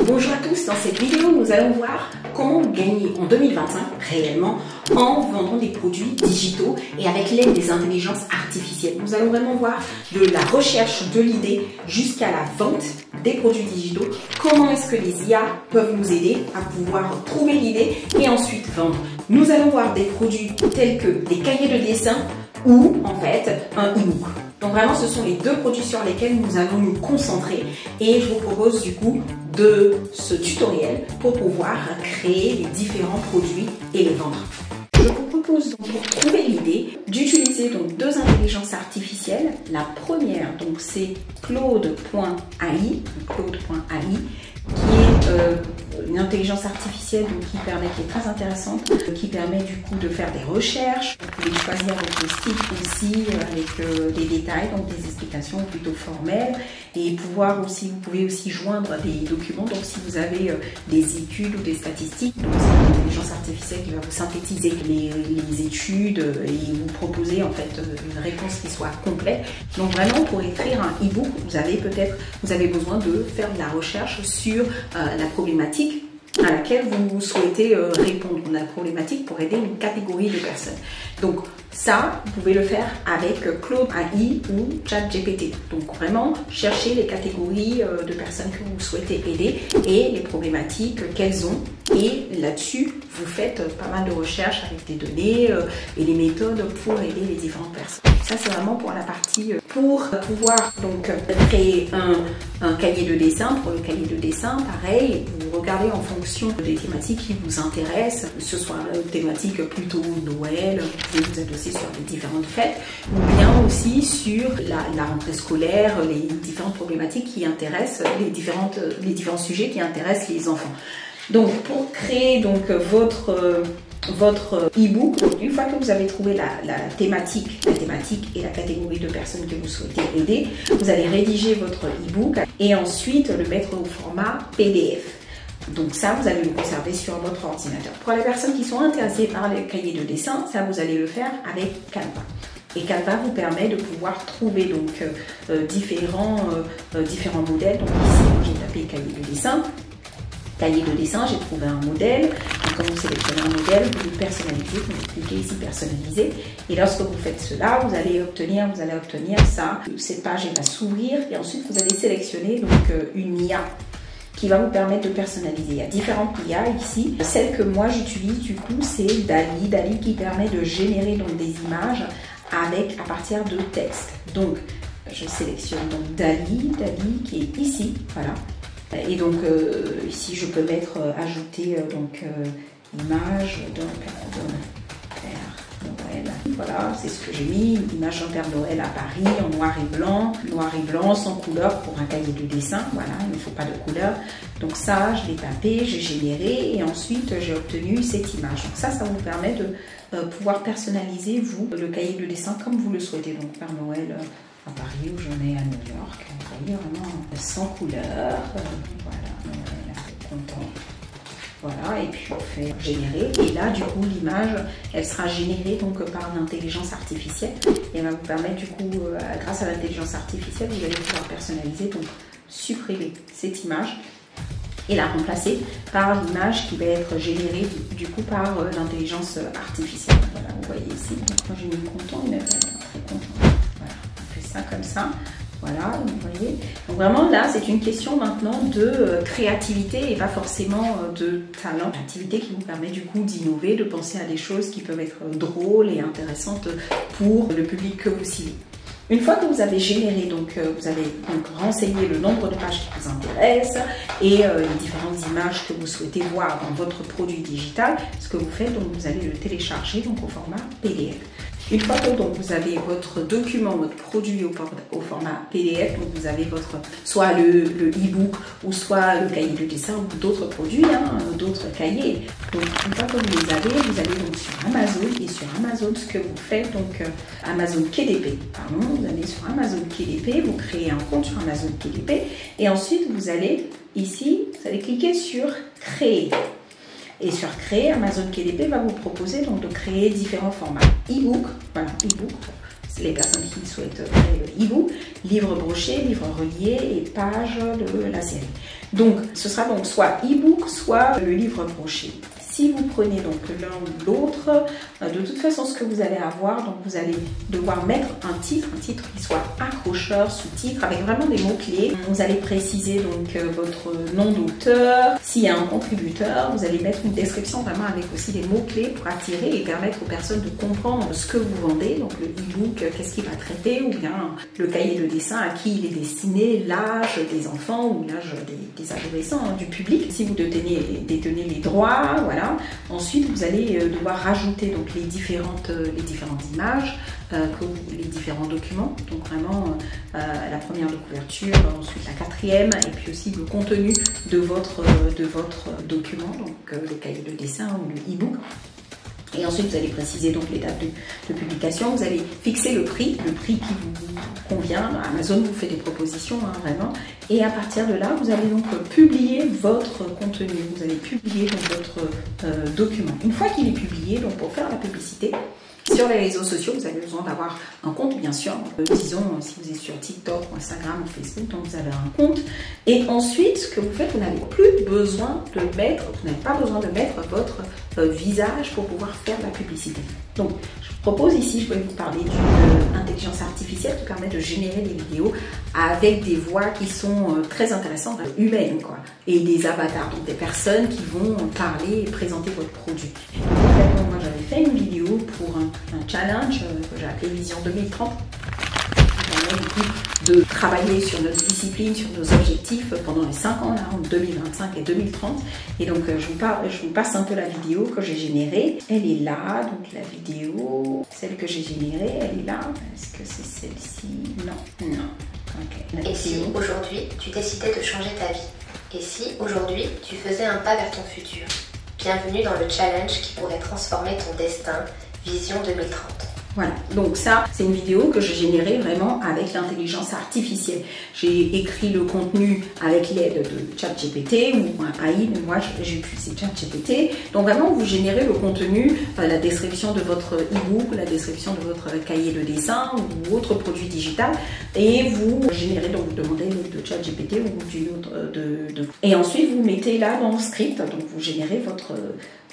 Bonjour à tous, dans cette vidéo nous allons voir comment gagner en 2025 réellement en vendant des produits digitaux et avec l'aide des intelligences artificielles. Nous allons vraiment voir de la recherche de l'idée jusqu'à la vente des produits digitaux. Comment est-ce que les IA peuvent nous aider à pouvoir trouver l'idée et ensuite vendre. Nous allons voir des produits tels que des cahiers de dessin ou en fait un e-book. Donc vraiment ce sont les deux produits sur lesquels nous allons nous concentrer et je vous propose du coup de ce tutoriel pour pouvoir créer les différents produits et les vendre. Je vous propose donc pour trouver l'idée d'utiliser donc deux intelligences artificielles. La première donc c'est Claude.ai, qui est une intelligence artificielle donc, qui est très intéressante, qui permet du coup de faire des recherches. Vous pouvez choisir votre style aussi avec des détails, donc des explications plutôt formelles et vous pouvez aussi joindre des documents. Donc si vous avez des études ou des statistiques, donc c'est une intelligence artificielle qui va vous synthétiser les études et vous proposer en fait une réponse qui soit complète. Donc vraiment pour écrire un e-book, vous avez besoin de faire de la recherche sur la problématique à laquelle vous souhaitez répondre. On a la problématique pour aider une catégorie de personnes. Donc ça, vous pouvez le faire avec Claude.ai ou ChatGPT. Donc vraiment, cherchez les catégories de personnes que vous souhaitez aider et les problématiques qu'elles ont. Et là-dessus, vous faites pas mal de recherches avec des données et des méthodes pour aider les différentes personnes. Ça, c'est vraiment pour la partie pour pouvoir donc créer un cahier de dessin. Pour le cahier de dessin, pareil, vous regardez en fonction des thématiques qui vous intéressent, que ce soit une thématique plutôt Noël, vous pouvez vous adosser sur les différentes fêtes, ou bien aussi sur la rentrée scolaire, les différentes problématiques qui intéressent, les différents sujets qui intéressent les enfants. Donc, pour créer donc votre e-book, une fois que vous avez trouvé la thématique et la catégorie de personnes que vous souhaitez aider, vous allez rédiger votre e-book et ensuite le mettre au format PDF. Donc ça, vous allez le conserver sur votre ordinateur. Pour les personnes qui sont intéressées par les cahiers de dessin, ça vous allez le faire avec Canva. Et Canva vous permet de pouvoir trouver donc différents modèles. Donc ici, j'ai tapé cahier de dessin. Cahier de dessin, j'ai trouvé un modèle. Donc, quand vous sélectionnez un modèle, vous pouvez personnaliser. Vous cliquez ici personnaliser. Et lorsque vous faites cela, vous allez obtenir ça. Cette page va s'ouvrir et ensuite vous allez sélectionner donc une IA qui va vous permettre de personnaliser. Il y a différentes IA ici. Celle que moi j'utilise du coup, c'est Dali qui permet de générer donc des images à partir de texte. Donc je sélectionne donc Dali qui est ici, voilà. Et donc ici je peux ajouter image d'un Père Noël. Voilà, c'est ce que j'ai mis, une image d'un Père Noël à Paris en noir et blanc, sans couleur pour un cahier de dessin. Voilà, il ne faut pas de couleur. Donc ça, je l'ai tapé, j'ai généré et ensuite j'ai obtenu cette image. Donc ça vous permet de pouvoir personnaliser vous le cahier de dessin comme vous le souhaitez. Donc Père Noël à Paris ou j'en ai à New York, vous voyez, vraiment sans couleur, voilà, Noël, content, voilà, et puis on fait générer, et là du coup l'image, elle sera générée donc par l'intelligence artificielle, et elle va vous permettre du coup, grâce à l'intelligence artificielle, vous allez pouvoir personnaliser, donc supprimer cette image, et la remplacer par l'image qui va être générée du coup par l'intelligence artificielle. Voilà, vous voyez ici, donc moi j'ai mis content, il est vraiment très content. Ça comme ça, voilà, vous voyez. Donc vraiment là, c'est une question maintenant de créativité et pas forcément de talent. Activité qui vous permet du coup d'innover, de penser à des choses qui peuvent être drôles et intéressantes pour le public que vous ciblez. Une fois que vous avez généré, donc vous avez donc renseigné le nombre de pages qui vous intéressent et les différentes images que vous souhaitez voir dans votre produit digital, ce que vous faites, donc vous allez le télécharger donc au format PDF. Une fois que donc, vous avez votre document, votre produit au format PDF, donc vous avez soit le e-book ou soit le cahier de dessin ou d'autres produits, d'autres cahiers. Donc une fois que vous les avez, vous allez donc sur Amazon et sur Amazon, ce que vous faites, donc Amazon KDP, pardon, vous allez sur Amazon KDP, vous créez un compte sur Amazon KDP et ensuite vous allez ici, vous allez cliquer sur Créer. Et sur Créer, Amazon KDP va vous proposer donc de créer différents formats. E-book, voilà, e-book, c'est les personnes qui souhaitent créer le e-book, livre broché, livre relié et page de la série. Donc ce sera donc soit e-book, soit le livre broché. Si vous prenez donc l'un ou l'autre, de toute façon ce que vous allez avoir, donc vous allez devoir mettre un titre qui soit accrocheur, sous-titre, avec vraiment des mots-clés. Vous allez préciser donc votre nom d'auteur. S'il y a un contributeur, vous allez mettre une description vraiment avec aussi des mots-clés pour attirer et permettre aux personnes de comprendre ce que vous vendez. Donc le e-book, qu'est-ce qu'il va traiter, ou bien le cahier de dessin, à qui il est destiné, l'âge des enfants ou l'âge des adolescents, du public. Si vous détenez les droits, voilà. Ensuite, vous allez devoir rajouter donc les différentes images, les différents documents. Donc vraiment la première de couverture, ensuite la quatrième, et puis aussi le contenu de votre document, donc le cahier de dessin ou le e-book. Et ensuite, vous allez préciser donc les dates de publication. Vous allez fixer le prix qui vous convient. Amazon vous fait des propositions, hein, vraiment. Et à partir de là, vous allez donc publier votre contenu. Vous allez publier donc votre document. Une fois qu'il est publié, donc pour faire la publicité, sur les réseaux sociaux, vous avez besoin d'avoir un compte, bien sûr. Disons, si vous êtes sur TikTok, ou Instagram ou Facebook, donc vous avez un compte. Et ensuite, ce que vous faites, vous n'avez plus besoin de mettre, vous n'avez pas besoin de mettre votre visage pour pouvoir faire la publicité. Donc, je vous propose ici, je vais vous parler d'une intelligence artificielle qui permet de générer des vidéos avec des voix qui sont très intéressantes, humaines, quoi. Et des avatars, donc des personnes qui vont parler et présenter votre produit. Donc, moi, j'avais fait une vidéo pour un challenge que j'ai appelé Vision 2030. Du coup, de travailler sur notre discipline, sur nos objectifs pendant les 5 ans, là, en 2025 et 2030. Et donc, je vous passe un peu la vidéo que j'ai générée. Elle est là, donc la vidéo, celle que j'ai générée, elle est là. Est-ce que c'est celle-ci? Non, non. Okay. Et si aujourd'hui, tu décidais de changer ta vie? Et si aujourd'hui, tu faisais un pas vers ton futur? Bienvenue dans le challenge qui pourrait transformer ton destin, Vision 2030. Voilà, donc ça, c'est une vidéo que j'ai générée vraiment avec l'intelligence artificielle. J'ai écrit le contenu avec l'aide de ChatGPT ou un AI, mais moi j'ai utilisé ChatGPT. Donc vraiment, vous générez le contenu, la description de votre e-book, la description de votre cahier de dessin ou autre produit digital, et vous générez, donc vous demandez de ChatGPT ou d'une autre Et ensuite, vous mettez là dans le script, donc vous générez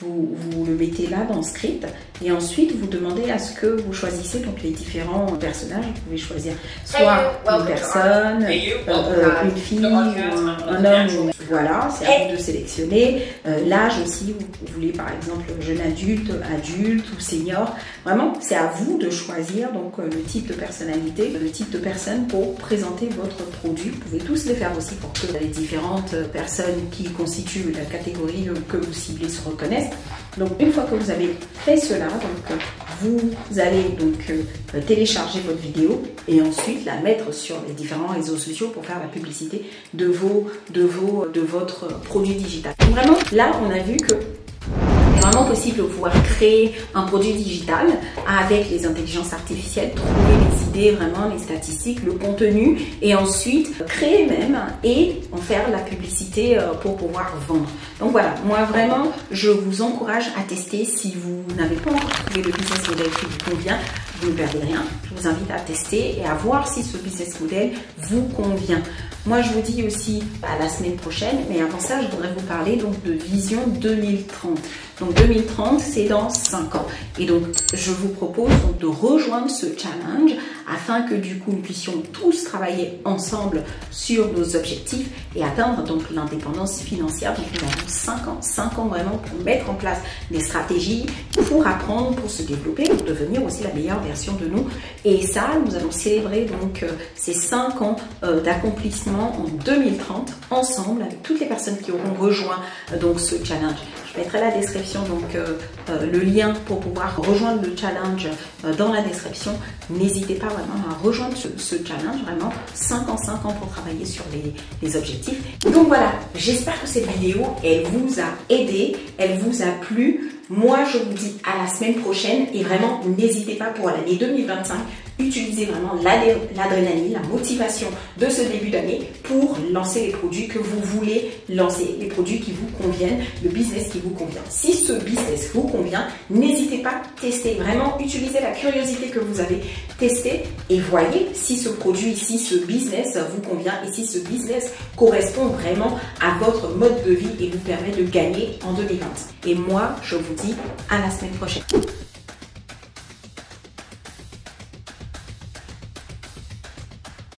vous le mettez là dans le script, et ensuite vous demandez à ce que vous choisissez donc les différents personnages. Vous pouvez choisir soit une personne, une fille, un homme, voilà, c'est à vous de sélectionner. L'âge aussi, vous voulez par exemple jeune adulte ou senior. Vraiment, c'est à vous de choisir donc le type de personnalité, le type de personne pour présenter votre produit. Vous pouvez tous les faire aussi pour que les différentes personnes qui constituent la catégorie que vous ciblez se reconnaissent. Donc une fois que vous avez fait cela, donc vous allez donc télécharger votre vidéo et ensuite la mettre sur les différents réseaux sociaux pour faire la publicité de votre produit digital. Donc vraiment, là on a vu que c'est vraiment possible de pouvoir créer un produit digital avec les intelligences artificielles, trouver les idées, vraiment les statistiques, le contenu, et ensuite créer même et en faire la publicité pour pouvoir vendre. Donc voilà, moi vraiment, je vous encourage à tester. Si vous n'avez pas encore trouvé le business model qui vous convient, vous ne perdez rien. Je vous invite à tester et à voir si ce business model vous convient. Moi, je vous dis aussi à la semaine prochaine, mais avant ça, je voudrais vous parler donc de Vision 2030. Donc 2030, c'est dans 5 ans. Et donc, je vous propose donc de rejoindre ce challenge afin que du coup, nous puissions tous travailler ensemble sur nos objectifs et atteindre donc l'indépendance financière. Donc, nous avons 5 ans vraiment pour mettre en place des stratégies, pour apprendre, pour se développer, pour devenir aussi la meilleure version de nous. Et ça, nous allons célébrer donc ces 5 ans d'accomplissement en 2030 ensemble avec toutes les personnes qui auront rejoint donc ce challenge. Je mettrai la description, donc le lien pour pouvoir rejoindre le challenge dans la description. N'hésitez pas vraiment à rejoindre ce challenge, vraiment 5 ans pour travailler sur les objectifs. Donc voilà, j'espère que cette vidéo, elle vous a aidé, elle vous a plu. Moi, je vous dis à la semaine prochaine et vraiment, n'hésitez pas pour l'année 2025 utilisez vraiment l'adrénaline, la motivation de ce début d'année pour lancer les produits que vous voulez lancer, les produits qui vous conviennent, le business qui vous convient. Si ce business vous convient, n'hésitez pas à tester. Vraiment, utilisez la curiosité que vous avez, testez et voyez si ce produit, si ce business vous convient et si ce business correspond vraiment à votre mode de vie et vous permet de gagner en 2020. Et moi, je vous dis à la semaine prochaine.